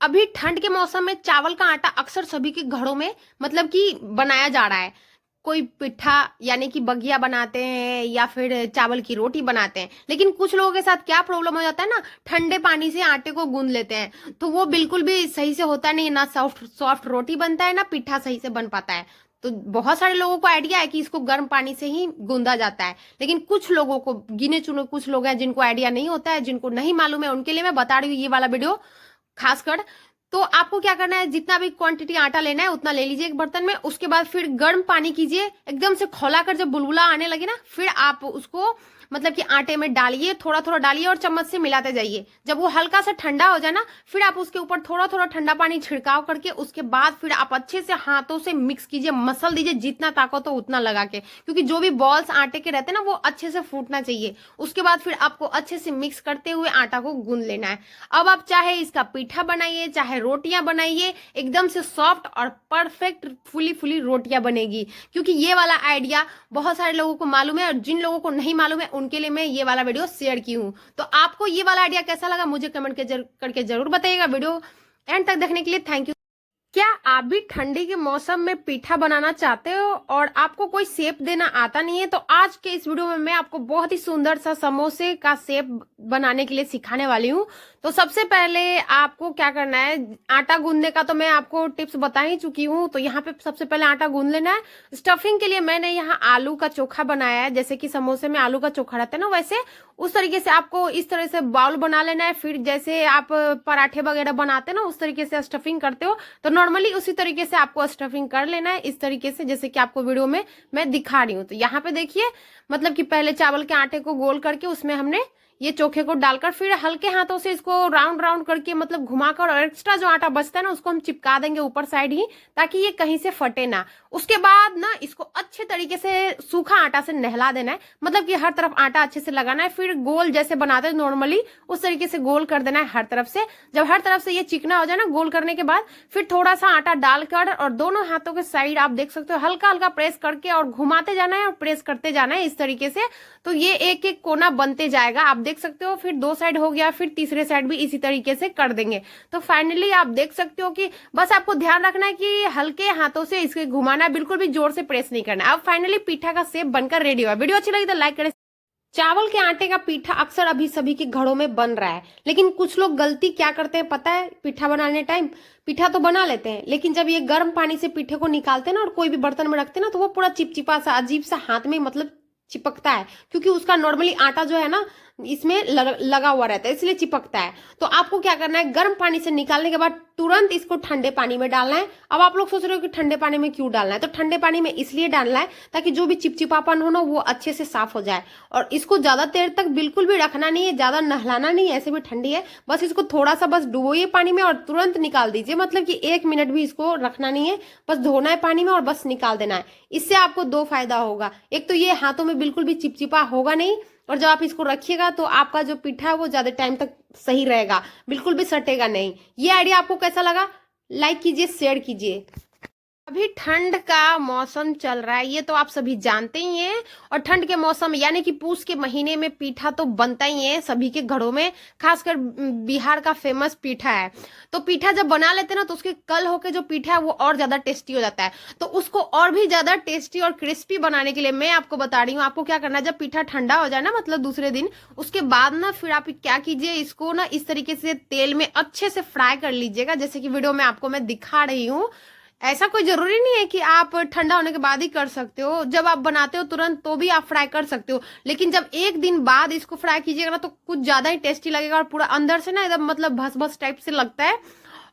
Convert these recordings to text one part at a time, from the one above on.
अभी ठंड के मौसम में चावल का आटा अक्सर सभी के घरों में मतलब कि बनाया जा रहा है। कोई पिट्ठा यानी कि बगिया बनाते हैं या फिर चावल की रोटी बनाते हैं। लेकिन कुछ लोगों के साथ क्या प्रॉब्लम हो जाता है ना, ठंडे पानी से आटे को गूंद लेते हैं तो वो बिल्कुल भी सही से होता नहीं, ना सॉफ्ट सॉफ्ट रोटी बनता है ना पिट्ठा सही से बन पाता है। तो बहुत सारे लोगों को आइडिया है कि इसको गर्म पानी से ही गूंदा जाता है, लेकिन कुछ लोगों को, गिने चुने कुछ लोग हैं जिनको आइडिया नहीं होता है, जिनको नहीं मालूम है, उनके लिए मैं बता रही हूँ ये वाला वीडियो खासकर। तो आपको क्या करना है, जितना भी क्वांटिटी आटा लेना है उतना ले लीजिए एक बर्तन में। उसके बाद फिर गर्म पानी कीजिए, एकदम से खौला कर जब बुलबुला आने लगे ना, फिर आप उसको मतलब कि आटे में डालिए, थोड़ा थोड़ा डालिए और चम्मच से मिलाते जाइए। जब वो हल्का सा ठंडा हो जाए ना, फिर आप उसके ऊपर थोड़ा थोड़ा ठंडा पानी छिड़काव करके उसके बाद फिर आप अच्छे से हाथों से मिक्स कीजिए, मसल दीजिए जितना ताकत हो उतना लगा के, क्योंकि जो भी बॉल्स आटे के रहते हैं ना वो अच्छे से फूटना चाहिए। उसके बाद फिर आपको अच्छे से मिक्स करते हुए आटा को गूंद लेना है। अब आप चाहे इसका पीठा बनाइए चाहे रोटियां बनाइए, एकदम से सॉफ्ट और परफेक्ट फुली फुली रोटियां बनेगी। क्योंकि ये वाला आइडिया बहुत सारे लोगों को मालूम है और जिन लोगों को नहीं मालूम है उनके लिए मैं ये वाला वीडियो शेयर की हूँ। तो आपको ये वाला आइडिया कैसा लगा मुझे कमेंट करके जरूर बताइएगा। वीडियो एंड तक देखने के लिए थैंक यू। क्या आप भी ठंडी के मौसम में पीठा बनाना चाहते हो और आपको कोई शेप देना आता नहीं है, तो आज के इस वीडियो में मैं आपको बहुत ही सुंदर सा समोसे का शेप बनाने के लिए सिखाने वाली हूँ। तो सबसे पहले आपको क्या करना है, आटा गूंदने का तो मैं आपको टिप्स बता ही चुकी हूँ। तो यहाँ पे सबसे पहले आटा गूंद लेना है। स्टफिंग के लिए मैंने यहाँ आलू का चोखा बनाया है, जैसे कि समोसे में आलू का चोखा रहता है ना, वैसे उस तरीके से आपको इस तरह से बाउल बना लेना है। फिर जैसे आप पराठे वगैरह बनाते हैं ना उस तरीके से स्टफिंग करते हो, तो नॉर्मली उसी तरीके से आपको स्टफिंग कर लेना है, इस तरीके से जैसे कि आपको वीडियो में मैं दिखा रही हूँ। तो यहाँ पे देखिए, मतलब कि पहले चावल के आटे को गोल करके उसमें हमने ये चोखे को डालकर फिर हल्के हाथों से इसको राउंड राउंड करके मतलब घुमाकर, और एक्स्ट्रा जो आटा बचता है ना उसको हम चिपका देंगे ऊपर साइड ही, ताकि ये कहीं से फटे ना। उसके बाद ना इसको अच्छे तरीके से सूखा आटा से नहला देना है, मतलब कि हर तरफ आटा अच्छे से लगाना है। फिर गोल जैसे बनाते हैं नॉर्मली उस तरीके से गोल कर देना है हर तरफ से। जब हर तरफ से ये चिकना हो जाए ना गोल करने के बाद, फिर थोड़ा सा आटा डालकर और दोनों हाथों के साइड आप देख सकते हो हल्का हल्का प्रेस करके और घुमाते जाना है और प्रेस करते जाना है इस तरीके से। तो ये एक एक कोना बनते जाएगा, आप देख सकते हो। फिर दो साइड हो गया, फिर तीसरे साइड भी इसी तरीके से कर देंगे। तो फाइनली आप देख सकते हो कि बस आपको ध्यान रखना है कि हल्के हाथों से इसके घुमाना है, बिल्कुल भी जोर से प्रेस नहीं करना है। अब फाइनली पीठा का शेप बनकर रेडी हुआ। वीडियो अच्छी लगी तो लाइक करें। चावल के आटे का पीठा अक्सर अभी सभी के घरों में बन रहा है, लेकिन कुछ लोग गलती क्या करते हैं पता है, पीठा बनाने टाइम पीठा तो बना लेते हैं, लेकिन जब ये गर्म पानी से पीठे को निकालते हैं ना और कोई भी बर्तन में रखते हैं ना, तो वो पूरा चिपचिपा सा अजीब सा हाथ में मतलब चिपकता है, क्योंकि उसका नॉर्मली आटा जो है ना इसमें लगा हुआ रहता है, इसलिए चिपकता है। तो आपको क्या करना है, गर्म पानी से निकालने के बाद तुरंत इसको ठंडे पानी में डालना है। अब आप लोग सोच रहे हो कि ठंडे पानी में क्यों डालना है, तो ठंडे पानी में इसलिए डालना है ताकि जो भी चिपचिपापन हो ना वो अच्छे से साफ हो जाए। और इसको ज्यादा देर तक बिल्कुल भी रखना नहीं है, ज्यादा नहलाना नहीं है, ऐसे भी ठंडी है। बस इसको थोड़ा सा बस डुबोइए पानी में और तुरंत निकाल दीजिए, मतलब कि 1 मिनट भी इसको रखना नहीं है, बस धोना है पानी में और बस निकाल देना है। इससे आपको दो फायदा होगा, एक तो ये हाथों में बिल्कुल भी चिपचिपा होगा नहीं, और जब आप इसको रखिएगा तो आपका जो पीठा है वो ज्यादा टाइम तक सही रहेगा, बिल्कुल भी सटेगा नहीं। ये आइडिया आपको कैसा लगा, लाइक कीजिए, शेयर कीजिए। अभी ठंड का मौसम चल रहा है, ये तो आप सभी जानते ही हैं। और ठंड के मौसम यानी कि पूस के महीने में पीठा तो बनता ही है सभी के घरों में, खासकर बिहार का फेमस पीठा है। तो पीठा जब बना लेते हैं ना तो उसके कल होके जो पीठा है वो और ज्यादा टेस्टी हो जाता है। तो उसको और भी ज्यादा टेस्टी और क्रिस्पी बनाने के लिए मैं आपको बता रही हूँ, आपको क्या करना है, जब पीठा ठंडा हो जाए ना मतलब दूसरे दिन, उसके बाद ना फिर आप क्या कीजिए, इसको ना इस तरीके से तेल में अच्छे से फ्राई कर लीजिएगा, जैसे कि वीडियो में आपको मैं दिखा रही हूँ। ऐसा कोई जरूरी नहीं है कि आप ठंडा होने के बाद ही कर सकते हो, जब आप बनाते हो तुरंत तो भी आप फ्राई कर सकते हो, लेकिन जब एक दिन बाद इसको फ्राई कीजिएगा ना तो कुछ ज्यादा ही टेस्टी लगेगा और पूरा अंदर से ना एकदम मतलब भस भस टाइप से लगता है।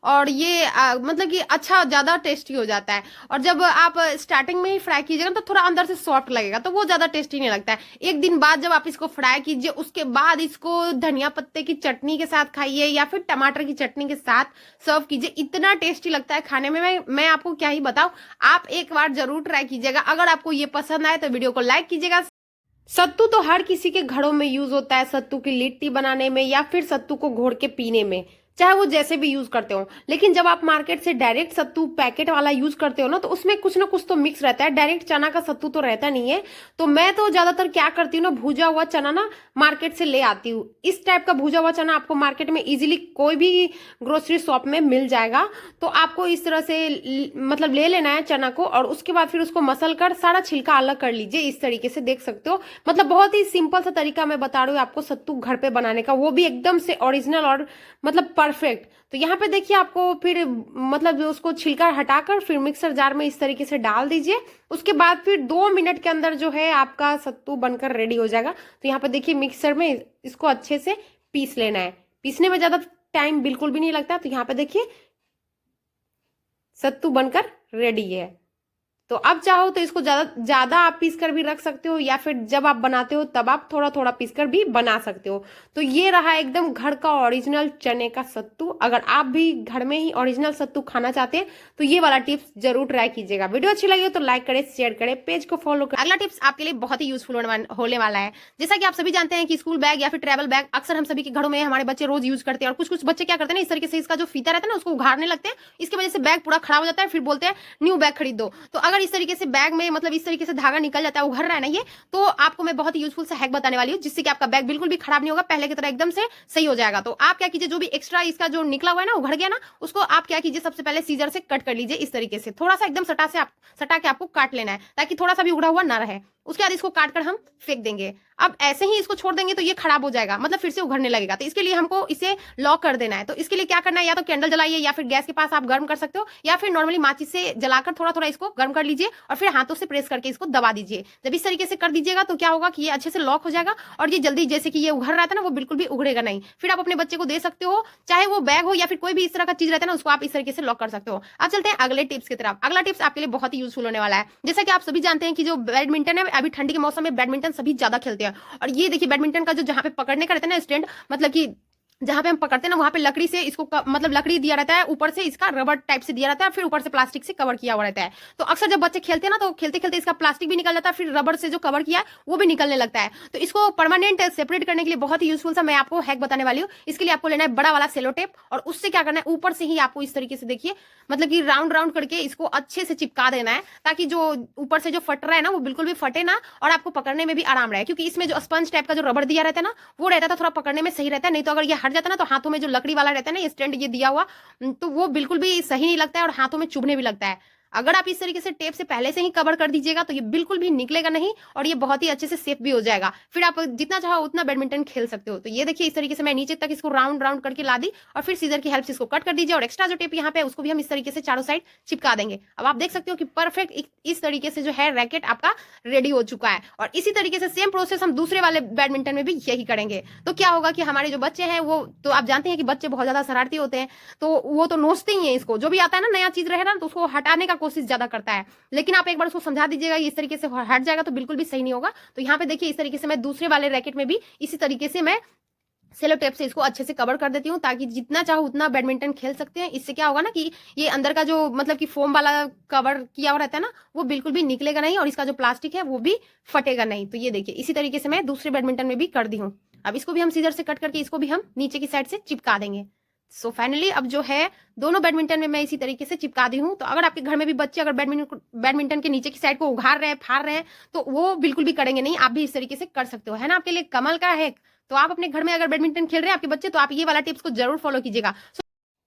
और ये मतलब कि अच्छा ज्यादा टेस्टी हो जाता है। और जब आप स्टार्टिंग में ही फ्राई कीजिएगा तो थोड़ा अंदर से सॉफ्ट लगेगा, तो वो ज्यादा टेस्टी नहीं लगता है। एक दिन बाद जब आप इसको फ्राई कीजिए उसके बाद इसको धनिया पत्ते की चटनी के साथ खाइए या फिर टमाटर की चटनी के साथ सर्व कीजिए, इतना टेस्टी लगता है खाने में। मैं आपको क्या ही बताऊं, आप एक बार जरूर ट्राई कीजिएगा। अगर आपको ये पसंद आए तो वीडियो को लाइक कीजिएगा। सत्तू तो हर किसी के घरों में यूज होता है, सत्तू की लिट्टी बनाने में या फिर सत्तू को घोड़ के पीने में। चाहे वो जैसे भी यूज करते हो। लेकिन जब आप मार्केट से डायरेक्ट सत्तू पैकेट वाला यूज करते हो ना, तो उसमें कुछ ना कुछ तो मिक्स रहता है, डायरेक्ट चना का सत्तू तो रहता नहीं है। तो मैं तो ज्यादातर क्या करती हूँ ना, भूजा हुआ चना ना मार्केट से ले आती हूँ। इस टाइप का भूजा हुआ चना आपको मार्केट में इजीली कोई भी ग्रोसरी शॉप में मिल जाएगा। तो आपको इस तरह से मतलब ले लेना है चना को, और उसके बाद फिर उसको मसल कर सारा छिलका अलग कर लीजिए। इस तरीके से देख सकते हो, मतलब बहुत ही सिंपल सा तरीका मैं बता रही हूँ आपको सत्तू घर पे बनाने का, वो भी एकदम से ओरिजिनल और मतलब परफेक्ट। तो यहाँ पे देखिए आपको फिर मतलब उसको छिलका हटाकर फिर मिक्सर जार में इस तरीके से डाल दीजिए। उसके बाद फिर 2 मिनट के अंदर जो है आपका सत्तू बनकर रेडी हो जाएगा। तो यहाँ पे देखिए मिक्सर में इसको अच्छे से पीस लेना है। पीसने में ज्यादा टाइम बिल्कुल भी नहीं लगता। तो यहाँ पे देखिए सत्तू बनकर रेडी है। तो अब चाहो तो इसको ज्यादा ज्यादा आप पीस कर भी रख सकते हो, या फिर जब आप बनाते हो तब आप थोड़ा थोड़ा पीस कर भी बना सकते हो। तो ये रहा एकदम घर का ओरिजिनल चने का सत्तू। अगर आप भी घर में ही ओरिजिनल सत्तू खाना चाहते हैं तो ये वाला टिप्स जरूर ट्राई कीजिएगा। वीडियो अच्छी लगी हो तो लाइक करें, शेयर करें, पेज को फॉलो करें। अगला टिप्स आपके लिए बहुत ही यूजफुल होने वाला है। जैसा कि आप सभी जानते हैं कि स्कूल बैग या फिर ट्रेवल बैग अक्सर हम सभी के घरों में हमारे बच्चे रोज यूज करते हैं, और कुछ कुछ बच्चे क्या करते हैं ना, इस तरीके से इसका जो फीता रहता है ना उसको उघाड़ने लगते हैं। इसकी वजह से बैग पूरा खराब हो जाता है, फिर बोलते हैं न्यू बैग खरीद दो। तो अगर इस तरीके से बैग में मतलब इस तरीके से धागा निकल जाता है, उघर रहा है ना ये, तो आपको मैं बहुत ही यूजफुल सा हैक बताने वाली हूँ, जिससे कि आपका बैग बिल्कुल भी खराब नहीं होगा, पहले की तरह एकदम से सही हो जाएगा। तो आप क्या कीजिए, जो भी एक्स्ट्रा इसका जो निकला हुआ है ना, उघड़ गया ना, उसको आप क्या कीजिए, सबसे पहले सीजर से कट कर लीजिए। इस तरीके से थोड़ा सा एकदम सटा के आपको काट लेना है, ताकि थोड़ा सा भी उघड़ा हुआ ना रहे। उसके बाद इसको काट कर हम फेंक देंगे। अब ऐसे ही इसको छोड़ देंगे तो ये खराब हो जाएगा, मतलब फिर से उघड़ने लगेगा। तो इसके लिए हमको इसे लॉक कर देना है। तो इसके लिए क्या करना है, या तो कैंडल जलाइए, या फिर गैस के पास आप गर्म कर सकते हो, या फिर नॉर्मली माचिस से जलाकर थोड़ा थोड़ा इसको गर्म कर लीजिए, और फिर हाथों से प्रेस करके इसको दबा दीजिए। जब इस तरीके से कर दीजिएगा तो क्या होगा कि ये अच्छे से लॉक हो जाएगा, और ये जल्दी जैसे कि ये उघड़ रहा था ना, वो बिल्कुल भी उघड़ेगा नहीं। फिर आप अपने बच्चे को दे सकते हो, चाहे वो बैग हो या फिर कोई भी इस तरह का चीज रहता है ना, उसको आप इस तरीके से लॉक कर सकते हो। अब चलते हैं अगले टिप्स की तरफ। अगला टिप्स आपके लिए बहुत ही यूजफुल होने वाला है। जैसा कि आप सभी जानते हैं कि जो बैडमिंटन है, अभी ठंडी के मौसम में बैडमिंटन सभी ज्यादा खेलते हैं। और ये देखिए बैडमिंटन का जो जहां पे पकड़ने का रहता है ना स्टैंड, मतलब कि जहां पे हम पकड़ते हैं ना, वहां पे लकड़ी से इसको मतलब लकड़ी दिया रहता है, ऊपर से इसका रबर टाइप से दिया रहता है, फिर ऊपर से प्लास्टिक से कवर किया हुआ रहता है। तो अक्सर जब बच्चे खेलते हैं ना, तो खेलते खेलते इसका प्लास्टिक भी निकल जाता है, फिर रबर से जो कवर किया है वो भी निकलने लगता है। तो इसको परमानेंट सेपरेट करने के लिए बहुत ही यूजफुल सा मैं आपको हैक बताने वाली हूँ। इसके लिए आपको लेना है बड़ा वाला सेलो टेप, और उससे क्या करना है, ऊपर से ही आपको इस तरीके से देखिए मतलब कि राउंड राउंड करके इसको अच्छे से चिपका देना है, ताकि जो ऊपर से जो फट रहा है ना, वो बिल्कुल भी फटे ना, और आपको पकड़ने में भी आराम रहे। क्योंकि इसमें जो स्पंज टाइप का जो रबर दिया रहता है ना, वो रहता था थोड़ा पकड़ने में सही रहता है। नहीं तो अगर ये हट जाता ना, तो हाथों में जो लकड़ी वाला रहता है ना, ये स्टैंड ये दिया हुआ, तो वो बिल्कुल भी सही नहीं लगता है, और हाथों में चुभने भी लगता है। अगर आप इस तरीके से टेप से पहले से ही कवर कर दीजिएगा तो ये बिल्कुल भी निकलेगा नहीं, और ये बहुत ही अच्छे से सेफ भी हो जाएगा। फिर आप जितना चाहो उतना बैडमिंटन खेल सकते हो। तो ये देखिए इस तरीके से मैं नीचे तक इसको राउंड राउंड करके ला दी, और फिर सीजर की हेल्प से इसको कट कर दीजिए, और एक्स्ट्रा जो टेप यहाँ पे उसको भी हम इस तरीके से चारों साइड चिपका देंगे। अब आप देख सकते हो कि परफेक्ट इस तरीके से जो है रैकेट आपका रेडी हो चुका है। और इसी तरीके से सेम प्रोसेस हम दूसरे वाले बैडमिंटन में भी यही करेंगे। तो क्या होगा कि हमारे जो बच्चे हैं, वो तो आप जानते हैं कि बच्चे बहुत ज्यादा शरारती होते हैं, तो वो तो नोचते ही है इसको, जो भी आता है ना नया चीज रहे ना, तो उसको हटाने का कोशिश ज्यादा करता है। लेकिन आप एक बार उसको समझा दीजिएगा इस तरीके से हट जाएगा, तो बिल्कुल भी सही नहीं होगा। तो यहाँ पे देखिए इस तरीके से मैं दूसरे वाले रैकेट में भी इसी तरीके से मैं सेलो टेप से इसको अच्छे से कवर कर देती हूँ, ताकि जितना चाहो उतना बैडमिंटन खेल सकते हैं। इससे क्या होगा ना कि ये अंदर का जो मतलब कि फोम वाला कवर किया हुआ रहता है ना, वो बिल्कुल भी निकलेगा नहीं, और इसका जो प्लास्टिक है वो भी फटेगा नहीं। तो ये देखिए इसी तरीके से मैं दूसरे बैडमिंटन में भी कर दी हूँ। अब इसको भी हम सीजर से कट करके इसको भी हम नीचे की साइड से चिपका देंगे। सो फाइनली अब जो है दोनों बैडमिंटन में मैं इसी तरीके से चिपका दी हूँ। तो अगर आपके घर में भी बच्चे अगर बैडमिंटन के नीचे की साइड को उघाड़ रहे हैं, फाड़ रहे हैं, तो वो बिल्कुल भी करेंगे नहीं। आप भी इस तरीके से कर सकते हो, है ना, आपके लिए कमल का है। तो आप अपने घर में अगर बैडमिंटन खेल रहे हैं आपके बच्चे, तो आप ये वाला टिप्स को जरूर फॉलो कीजिएगा।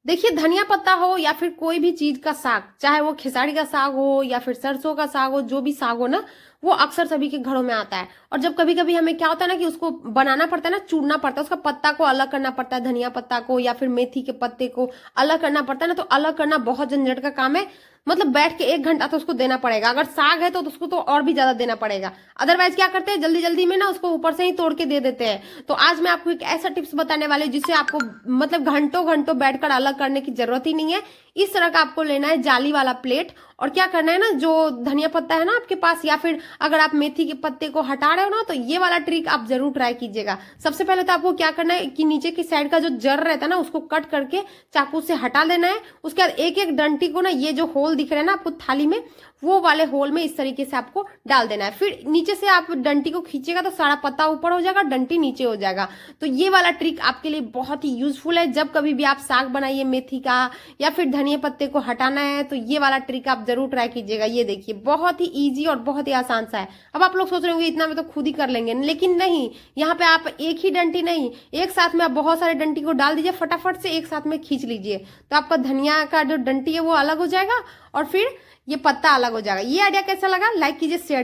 देखिए धनिया पत्ता हो या फिर कोई भी चीज का साग, चाहे वो खेसारी का साग हो या फिर सरसों का साग हो, जो भी साग हो ना, वो अक्सर सभी के घरों में आता है। और जब कभी कभी हमें क्या होता है ना कि उसको बनाना पड़ता है ना, चूरना पड़ता है, उसका पत्ता को अलग करना पड़ता है, धनिया पत्ता को या फिर मेथी के पत्ते को अलग करना पड़ता है ना, तो अलग करना बहुत झंझट का काम है। मतलब बैठ के 1 घंटा तो उसको देना पड़ेगा। अगर साग है तो उसको तो और भी ज्यादा देना पड़ेगा। अदरवाइज क्या करते हैं, जल्दी जल्दी में ना उसको ऊपर से ही तोड़ के दे देते हैं। तो आज मैं आपको एक ऐसा टिप्स बताने वाली हूँ जिससे आपको मतलब घंटों घंटों बैठकर अलग करने की जरूरत ही नहीं है। इस तरह का आपको लेना है जाली वाला प्लेट, और क्या करना है ना, जो धनिया पत्ता है ना आपके पास, या फिर अगर आप मेथी के पत्ते को हटा रहे हो ना, तो ये वाला ट्रिक आप जरूर ट्राई कीजिएगा। सबसे पहले तो आपको क्या करना है कि नीचे की साइड का जो जड़ रहता है ना, उसको कट करके चाकू से हटा देना है। उसके बाद एक एक डंटी को ना, ये जो होल दिख रहा है ना आपको थाली में, वो वाले होल में इस तरीके से आपको डाल देना है। फिर नीचे से आप डंटी को खींचेगा तो सारा पत्ता ऊपर हो जाएगा, डंटी नीचे हो जाएगा। तो ये वाला ट्रिक आपके लिए बहुत ही यूजफुल है। जब कभी भी आप साग बनाइए मेथी का या फिर धनिया पत्ते को हटाना है तो ये वाला ट्रिक आप जरूर ट्राई कीजिएगा। ये देखिए बहुत ही ईजी और बहुत ही आसान सा है। अब आप लोग सोच रहे होंगे इतना में तो खुद ही कर लेंगे, लेकिन नहीं, यहाँ पे आप एक ही डंटी नहीं, एक साथ में आप बहुत सारे डंटी को डाल दीजिए, फटाफट से एक साथ में खींच लीजिए, तो आपका धनिया का जो डंटी है वो अलग हो जाएगा और फिर ये पत्ता अलग हो जाएगा। ये आइडिया कैसा लगा, लाइक कीजिए, शेयर